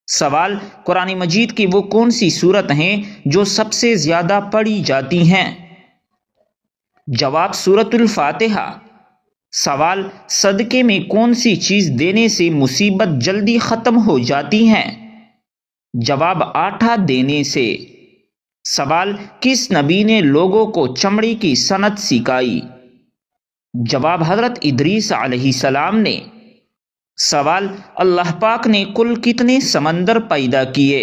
سوال: قرآن مجید کی وہ کون سی صورت ہیں جو سب سے زیادہ پڑھی جاتی ہیں؟ جواب: سورۃ الفاتحہ۔ سوال: صدقے میں کون سی چیز دینے سے مصیبت جلدی ختم ہو جاتی ہیں؟ جواب: آٹھا دینے سے۔ سوال: کس نبی نے لوگوں کو چمڑی کی صنعت سکھائی؟ جواب: حضرت ادریس علیہ السلام نے۔ سوال: اللہ پاک نے کل کتنے سمندر پیدا کیے؟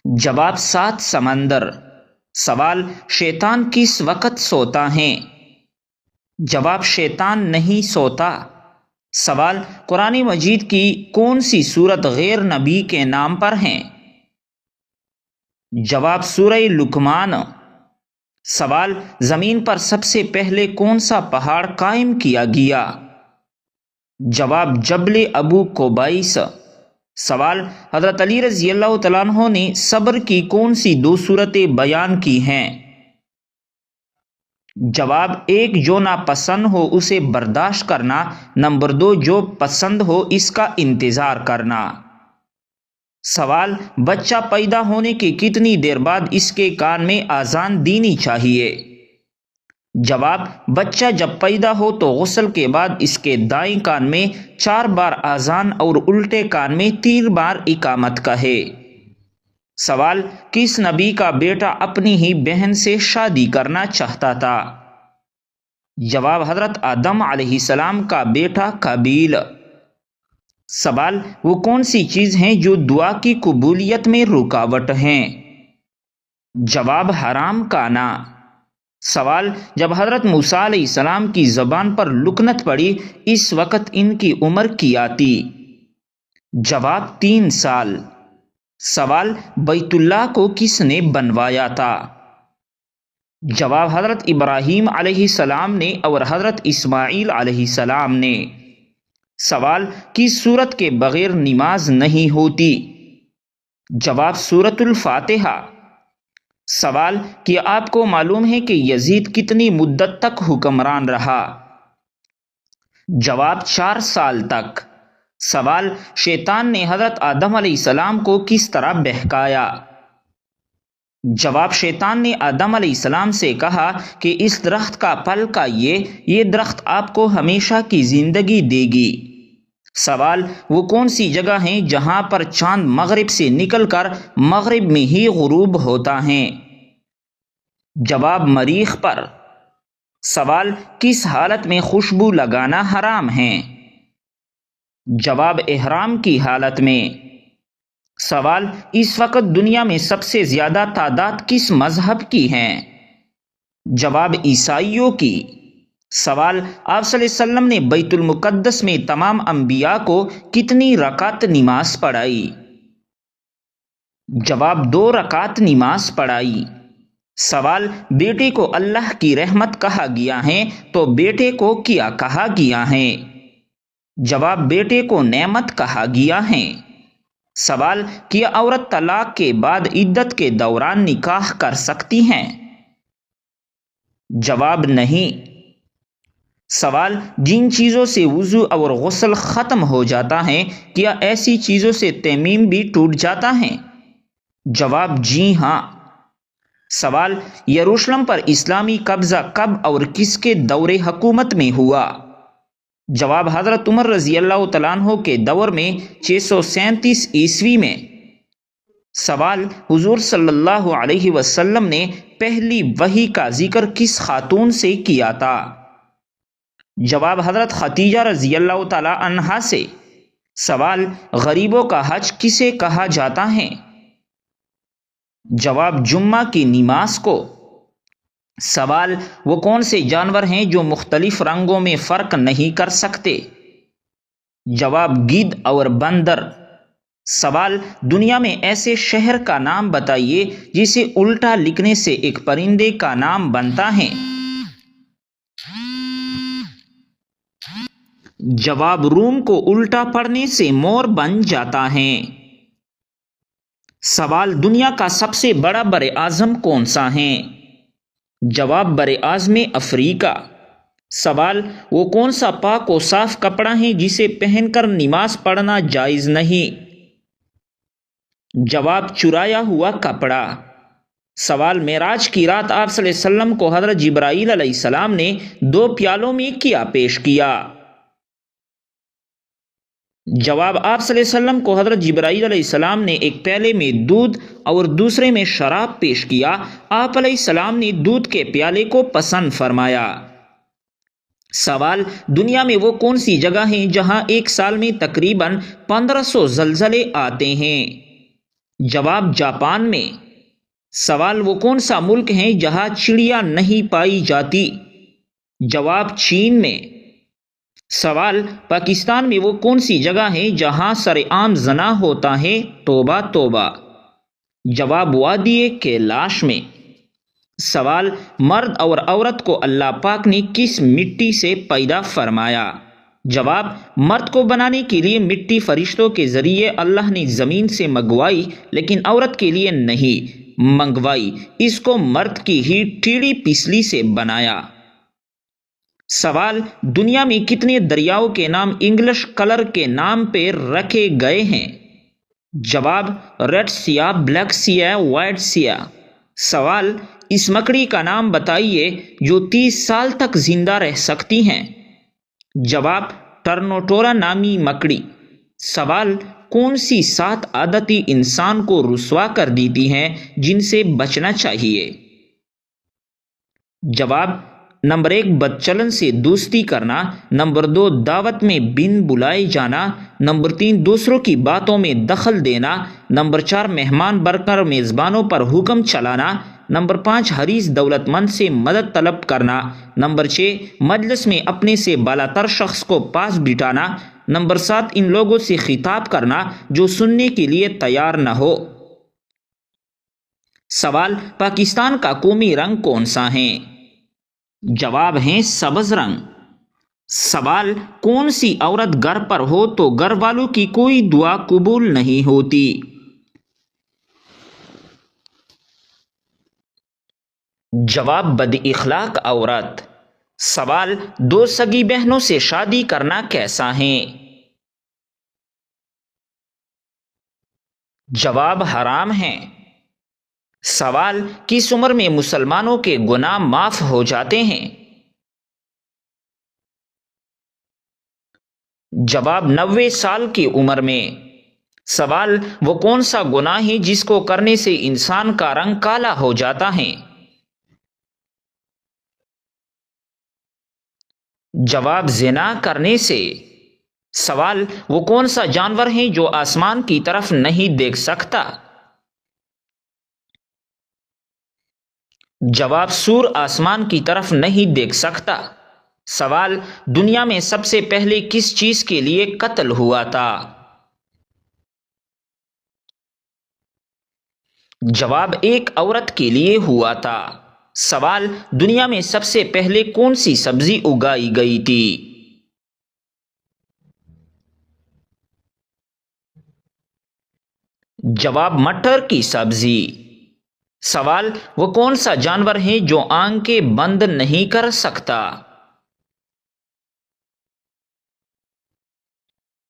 جواب: 7 سمندر۔ سوال: شیطان کس وقت سوتا ہے؟ جواب: شیطان نہیں سوتا۔ سوال: قرآن مجید کی کون سی صورت غیر نبی کے نام پر ہیں؟ جواب: سورہ لقمان۔ سوال: زمین پر سب سے پہلے کون سا پہاڑ قائم کیا گیا؟ جواب: جبل ابو قبیس۔ سوال: حضرت علی رضی اللہ تعالیٰ عنہ نے صبر کی کون سی 2 صورتیں بیان کی ہیں؟ جواب: ایک جو ناپسند ہو اسے برداشت کرنا، نمبر 2 جو پسند ہو اس کا انتظار کرنا۔ سوال: بچہ پیدا ہونے کے کتنی دیر بعد اس کے کان میں اذان دینی چاہیے؟ جواب: بچہ جب پیدا ہو تو غسل کے بعد اس کے دائیں کان میں 4 بار اذان اور الٹے کان میں 3 بار اقامت کہے۔ سوال: کس نبی کا بیٹا اپنی ہی بہن سے شادی کرنا چاہتا تھا؟ جواب: حضرت آدم علیہ السلام کا بیٹا قابیل۔ سوال: وہ کون سی چیز ہیں جو دعا کی قبولیت میں رکاوٹ ہیں؟ جواب: حرام کھانا۔ سوال: جب حضرت موسیٰ علیہ السلام کی زبان پر لکنت پڑی اس وقت ان کی عمر کیا تھی؟ جواب: 3 سال۔ سوال: بیت اللہ کو کس نے بنوایا تھا؟ جواب: حضرت ابراہیم علیہ السلام نے اور حضرت اسماعیل علیہ السلام نے۔ سوال: کس سورت کے بغیر نماز نہیں ہوتی؟ جواب: سورۃ الفاتحہ۔ سوال: کیا آپ کو معلوم ہے کہ یزید کتنی مدت تک حکمران رہا؟ جواب: 4 سال تک۔ سوال: شیطان نے حضرت آدم علیہ السلام کو کس طرح بہکایا؟ جواب: شیطان نے آدم علیہ السلام سے کہا کہ اس درخت کا پھل کھائیے، یہ درخت آپ کو ہمیشہ کی زندگی دے گی۔ سوال: وہ کون سی جگہ ہیں جہاں پر چاند مغرب سے نکل کر مغرب میں ہی غروب ہوتا ہے؟ جواب: مریخ پر۔ سوال: کس حالت میں خوشبو لگانا حرام ہے؟ جواب: احرام کی حالت میں۔ سوال: اس وقت دنیا میں سب سے زیادہ تعداد کس مذہب کی ہے؟ جواب: عیسائیوں کی۔ سوال: آپ صلی اللہ علیہ وسلم نے بیت المقدس میں تمام انبیاء کو کتنی رکعت نماز پڑھائی؟ جواب: 2 رکعت نماز پڑھائی۔ سوال: بیٹے کو اللہ کی رحمت کہا گیا ہے تو بیٹے کو کیا کہا گیا ہے؟ جواب: بیٹے کو نعمت کہا گیا ہے۔ سوال: کیا عورت طلاق کے بعد عدت کے دوران نکاح کر سکتی ہیں؟ جواب: نہیں۔ سوال: جن چیزوں سے وضو اور غسل ختم ہو جاتا ہے کیا ایسی چیزوں سے تیمم بھی ٹوٹ جاتا ہے؟ جواب: جی ہاں۔ سوال: یروشلم پر اسلامی قبضہ کب اور کس کے دور حکومت میں ہوا؟ جواب: حضرت عمر رضی اللہ تعالیٰ عنہ کے دور میں 637 عیسوی میں۔ سوال: حضور صلی اللہ علیہ وسلم نے پہلی وحی کا ذکر کس خاتون سے کیا تھا؟ جواب: حضرت خدیجہ رضی اللہ تعالیٰ عنہا سے۔ سوال: غریبوں کا حج کسے کہا جاتا ہے؟ جواب: جمعہ کی نماز کو۔ سوال: وہ کون سے جانور ہیں جو مختلف رنگوں میں فرق نہیں کر سکتے؟ جواب: گدھ اور بندر۔ سوال: دنیا میں ایسے شہر کا نام بتائیے جسے الٹا لکھنے سے ایک پرندے کا نام بنتا ہے؟ جواب: روم کو الٹا پڑھنے سے مور بن جاتا ہے۔ سوال: دنیا کا سب سے بڑا بر اعظم کون سا ہے؟ جواب: بر اعظم افریقہ۔ سوال: وہ کون سا پاک و صاف کپڑا ہے جسے پہن کر نماز پڑھنا جائز نہیں؟ جواب چرایا ہوا کپڑا۔ سوال معراج کی رات آپ صلی اللہ علیہ وسلم کو حضرت جبرائیل علیہ السلام نے 2 پیالوں میں کیا پیش کیا؟ جواب آپ صلی اللہ علیہ وسلم کو حضرت جبرائیل علیہ السلام نے ایک پیالے میں دودھ اور دوسرے میں شراب پیش کیا۔ آپ علیہ السلام نے دودھ کے پیالے کو پسند فرمایا۔ سوال دنیا میں وہ کون سی جگہ ہیں جہاں ایک سال میں تقریباً 1500 زلزلے آتے ہیں؟ جواب جاپان میں۔ سوال وہ کون سا ملک ہے جہاں چڑیا نہیں پائی جاتی؟ جواب چین میں۔ سوال پاکستان میں وہ کون سی جگہ ہے جہاں سر عام زنا ہوتا ہے؟ توبہ توبہ۔ جواب وادی کیلاش میں۔ سوال مرد اور عورت کو اللہ پاک نے کس مٹی سے پیدا فرمایا؟ جواب مرد کو بنانے کے لیے مٹی فرشتوں کے ذریعے اللہ نے زمین سے منگوائی، لیکن عورت کے لیے نہیں منگوائی، اس کو مرد کی ہی ٹیڑھی پسلی سے بنایا۔ سوال دنیا میں کتنے دریاؤں کے نام انگلش کلر کے نام پہ رکھے گئے ہیں؟ جواب ریڈ سیاہ، بلیک سیاہ، وائٹ سیاہ۔ سوال اس مکڑی کا نام بتائیے جو 30 سال تک زندہ رہ سکتی ہیں۔ جواب ٹرنوٹورا نامی مکڑی۔ سوال کون سی 7 عادتیں انسان کو رسوا کر دیتی ہیں جن سے بچنا چاہیے؟ جواب نمبر 1 بدچلن سے دوستی کرنا، نمبر 2 دعوت میں بن بلائے جانا، نمبر 3 دوسروں کی باتوں میں دخل دینا، نمبر 4 مہمان بن میزبانوں پر حکم چلانا، نمبر 5 حریص دولت مند سے مدد طلب کرنا، نمبر 6 مجلس میں اپنے سے بالاتر شخص کو پاس بٹھانا، نمبر 7 ان لوگوں سے خطاب کرنا جو سننے کے لیے تیار نہ ہو۔ سوال پاکستان کا قومی رنگ کون سا ہے؟ جواب ہے سبز رنگ۔ سوال کون سی عورت گھر پر ہو تو گھر والوں کی کوئی دعا قبول نہیں ہوتی؟ جواب بد اخلاق عورت۔ سوال 2 سگی بہنوں سے شادی کرنا کیسا ہے؟ جواب حرام ہے۔ سوال کس عمر میں مسلمانوں کے گناہ معاف ہو جاتے ہیں؟ جواب 90 سال کی عمر میں۔ سوال وہ کون سا گناہ ہے جس کو کرنے سے انسان کا رنگ کالا ہو جاتا ہے؟ جواب زنا کرنے سے۔ سوال وہ کون سا جانور ہے جو آسمان کی طرف نہیں دیکھ سکتا؟ جواب سور آسمان کی طرف نہیں دیکھ سکتا۔ سوال دنیا میں سب سے پہلے کس چیز کے لیے قتل ہوا تھا؟ جواب ایک عورت کے لیے ہوا تھا۔ سوال دنیا میں سب سے پہلے کون سی سبزی اگائی گئی تھی؟ جواب مٹر کی سبزی۔ سوال وہ کون سا جانور ہے جو آنکھیں بند نہیں کر سکتا؟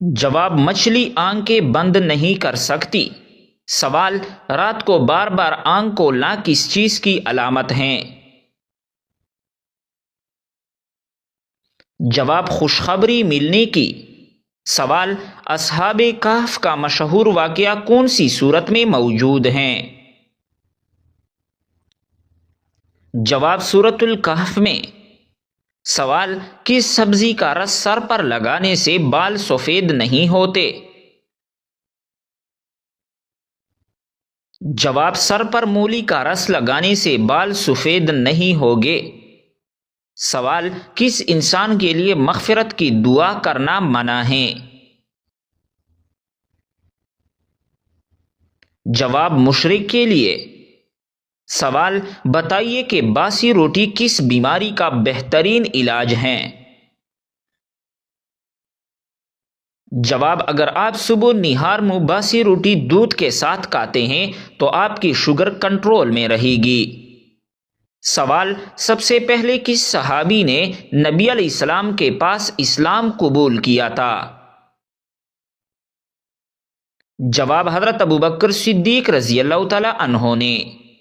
جواب مچھلی آنکھیں بند نہیں کر سکتی۔ سوال رات کو بار بار آنکھ کھولنا کس چیز کی علامت ہے؟ جواب خوشخبری ملنے کی۔ سوال اصحاب کہف کا مشہور واقعہ کون سی سورت میں موجود ہیں؟ جواب سورۃ الکہف میں۔ سوال کس سبزی کا رس سر پر لگانے سے بال سفید نہیں ہوتے؟ جواب سر پر مولی کا رس لگانے سے بال سفید نہیں ہوگے۔ سوال کس انسان کے لیے مغفرت کی دعا کرنا منع ہے؟ جواب مشرک کے لیے۔ سوال بتائیے کہ باسی روٹی کس بیماری کا بہترین علاج ہے؟ جواب اگر آپ صبح نہار منہ باسی روٹی دودھ کے ساتھ کھاتے ہیں تو آپ کی شوگر کنٹرول میں رہے گی۔ سوال سب سے پہلے کس صحابی نے نبی علیہ السلام کے پاس اسلام قبول کیا تھا؟ جواب حضرت ابوبکر صدیق رضی اللہ تعالی عنہ نے۔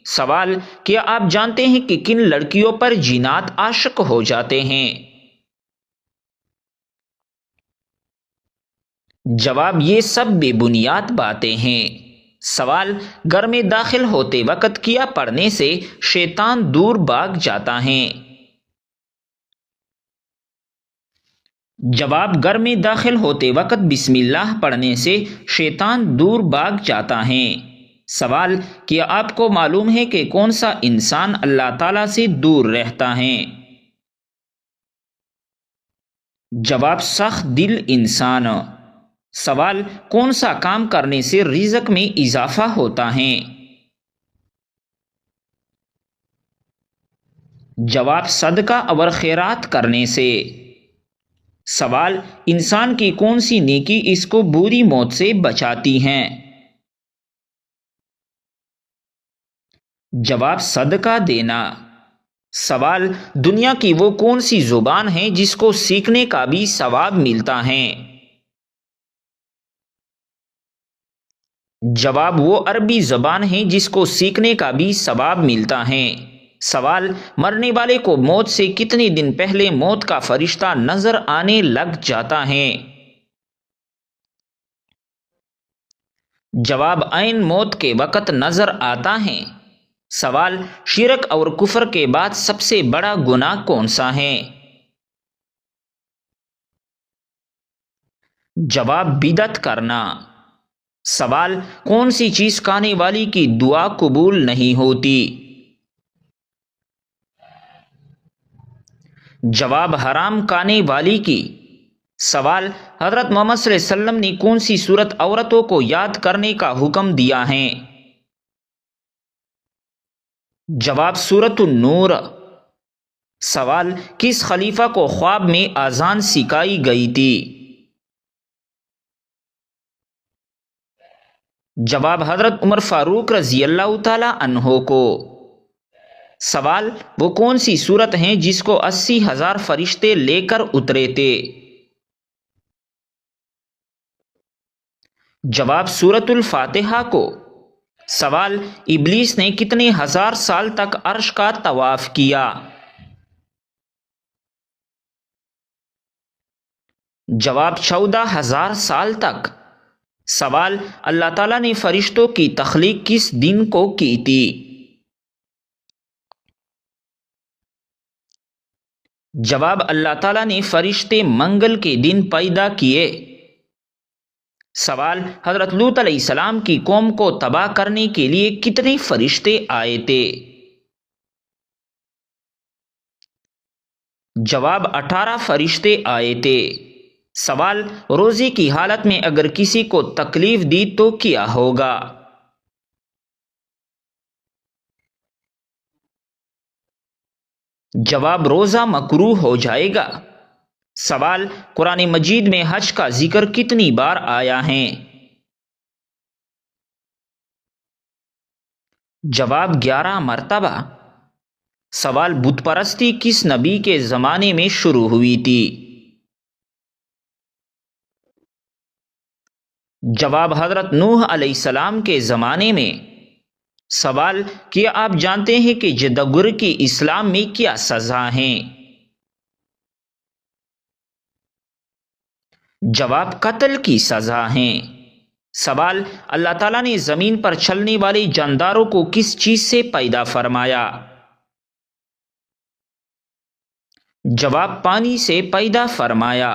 سوال: کیا آپ جانتے ہیں کہ کن لڑکیوں پر جنات عاشق ہو جاتے ہیں؟ جواب: یہ سب بے بنیاد باتیں ہیں۔ سوال: گھر میں داخل ہوتے وقت کیا پڑھنے سے شیطان دور بھاگ جاتا ہے؟ جواب: گھر میں داخل ہوتے وقت بسم اللہ پڑھنے سے شیطان دور بھاگ جاتا ہے۔ سوال: کیا آپ کو معلوم ہے کہ کون سا انسان اللہ تعالیٰ سے دور رہتا ہے؟ جواب: سخت دل انسان۔ سوال: کون سا کام کرنے سے رزق میں اضافہ ہوتا ہے؟ جواب: صدقہ اور خیرات کرنے سے۔ سوال: انسان کی کون سی نیکی اس کو بری موت سے بچاتی ہیں؟ جواب: صدقہ دینا۔ سوال: دنیا کی وہ کون سی زبان ہے جس کو سیکھنے کا بھی ثواب ملتا ہے؟ جواب: وہ عربی زبان ہے جس کو سیکھنے کا بھی ثواب ملتا ہے۔ سوال: مرنے والے کو موت سے کتنے دن پہلے موت کا فرشتہ نظر آنے لگ جاتا ہے؟ جواب: عین موت کے وقت نظر آتا ہے۔ سوال: شرک اور کفر کے بعد سب سے بڑا گناہ کون سا ہے؟ جواب: بدعت کرنا۔ سوال: کون سی چیز کھانے والی کی دعا قبول نہیں ہوتی؟ جواب: حرام کھانے والی کی۔ سوال: حضرت محمد صلی اللہ علیہ وسلم نے کون سی سورت عورتوں کو یاد کرنے کا حکم دیا ہے؟ جواب: سورۃ النور۔ سوال: کس خلیفہ کو خواب میں اذان سکھائی گئی تھی؟ جواب: حضرت عمر فاروق رضی اللہ تعالی عنہ کو۔ سوال: وہ کون سی سورت ہیں جس کو 80,000 فرشتے لے کر اترے تھے؟ جواب: سورۃ الفاتحہ کو۔ سوال: ابلیس نے کتنے ہزار سال تک عرش کا طواف کیا؟ جواب: 14,000 سال تک۔ سوال: اللہ تعالیٰ نے فرشتوں کی تخلیق کس دن کو کی تھی؟ جواب: اللہ تعالیٰ نے فرشتے منگل کے دن پیدا کیے۔ سوال: حضرت لوط علیہ السلام کی قوم کو تباہ کرنے کے لیے کتنے فرشتے آئے تھے؟ جواب: 18 فرشتے آئے تھے۔ سوال: روزے کی حالت میں اگر کسی کو تکلیف دی تو کیا ہوگا؟ جواب: روزہ مکروہ ہو جائے گا۔ سوال: قرآن مجید میں حج کا ذکر کتنی بار آیا ہے؟ جواب: 11 مرتبہ۔ سوال: بت پرستی کس نبی کے زمانے میں شروع ہوئی تھی؟ جواب: حضرت نوح علیہ السلام کے زمانے میں۔ سوال: کیا آپ جانتے ہیں کہ جدوگر کی اسلام میں کیا سزا ہیں؟ جواب: قتل کی سزا ہیں۔ سوال: اللہ تعالیٰ نے زمین پر چلنے والے جانداروں کو کس چیز سے پیدا فرمایا؟ جواب: پانی سے پیدا فرمایا۔